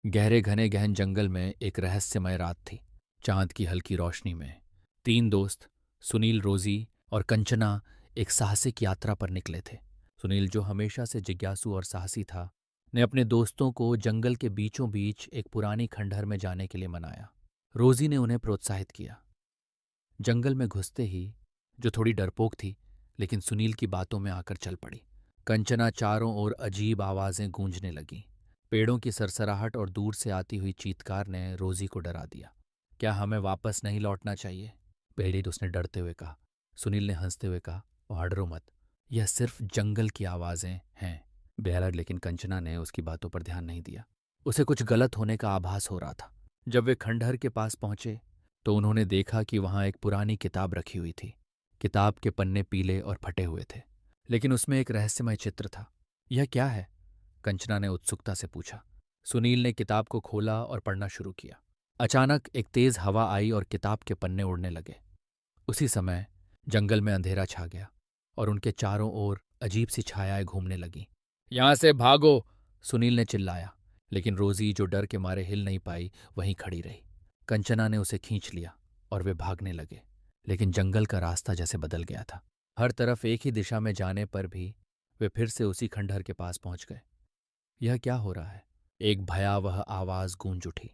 गहरे घने गहन जंगल में एक रहस्यमय रात थी। चांद की हल्की रोशनी में तीन दोस्त सुनील, रोजी और कंचना एक साहसिक यात्रा पर निकले थे। सुनील, जो हमेशा से जिज्ञासु और साहसी था, ने अपने दोस्तों को जंगल के बीचों बीच एक पुरानी खंडहर में जाने के लिए मनाया। रोजी ने उन्हें प्रोत्साहित किया। जंगल में घुसते ही, जो थोड़ी डरपोक थी, लेकिन सुनील की बातों में आकर चल पड़ी। कंचना चारों ओर अजीब आवाजें गूंजने लगीं। पेड़ों की सरसराहट और दूर से आती हुई चीत्कार ने रोजी को डरा दिया। क्या हमें वापस नहीं लौटना चाहिए? पहले तो उसने डरते हुए कहा। सुनील ने हंसते हुए कहा, "और डरो मत, यह सिर्फ जंगल की आवाजें हैं।" बेहद, लेकिन कंचना ने उसकी बातों पर ध्यान नहीं दिया। उसे कुछ गलत होने का आभास हो रहा था। जब वे खंडहर के पास पहुंचे तो उन्होंने देखा कि वहां एक पुरानी किताब रखी हुई थी। किताब के पन्ने पीले और फटे हुए थे, लेकिन उसमें एक रहस्यमय चित्र था। "यह क्या है?" कंचना ने उत्सुकता से पूछा। सुनील ने किताब को खोला और पढ़ना शुरू किया। अचानक एक तेज हवा आई और किताब के पन्ने उड़ने लगे। उसी समय जंगल में अंधेरा छा गया और उनके चारों ओर अजीब सी छायाएं घूमने लगीं। "यहां से भागो!" सुनील ने चिल्लाया, लेकिन रोजी, जो डर के मारे हिल नहीं पाई, वहीं खड़ी रही। कंचना ने उसे खींच लिया और वे भागने लगे, लेकिन जंगल का रास्ता जैसे बदल गया था। हर तरफ एक ही दिशा में जाने पर भी वे फिर से उसी खंडहर के पास पहुंच गए। "यह क्या हो रहा है?" एक भयावह आवाज गूंज उठी।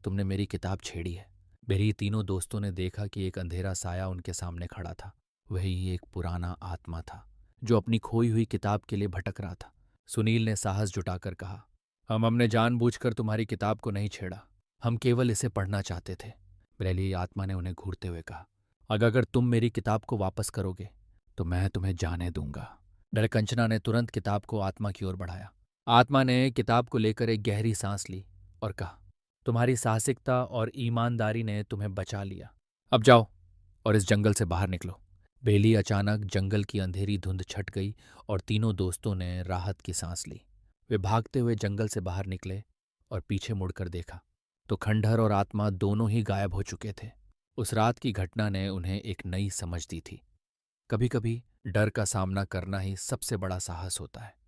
"तुमने मेरी किताब छेड़ी है।" मेरी तीनों दोस्तों ने देखा कि एक अंधेरा साया उनके सामने खड़ा था। वही एक पुराना आत्मा था, जो अपनी खोई हुई किताब के लिए भटक रहा था। सुनील ने साहस जुटाकर कहा, हमने जानबूझकर तुम्हारी किताब को नहीं छेड़ा। हम केवल इसे पढ़ना चाहते थे।" पहली आत्मा ने उन्हें घूरते हुए कहा, अगर तुम मेरी किताब को वापस करोगे तो मैं तुम्हें जाने दूंगा।" डरकंचना ने तुरंत किताब को आत्मा की ओर बढ़ाया। आत्मा ने किताब को लेकर एक गहरी सांस ली और कहा, "तुम्हारी साहसिकता और ईमानदारी ने तुम्हें बचा लिया। अब जाओ और इस जंगल से बाहर निकलो।" बेली, अचानक जंगल की अंधेरी धुंध छट गई और तीनों दोस्तों ने राहत की सांस ली। वे भागते हुए जंगल से बाहर निकले और पीछे मुड़कर देखा तो खंडहर और आत्मा दोनों ही गायब हो चुके थे। उस रात की घटना ने उन्हें एक नई समझ दी थी। कभी कभी डर का सामना करना ही सबसे बड़ा साहस होता है।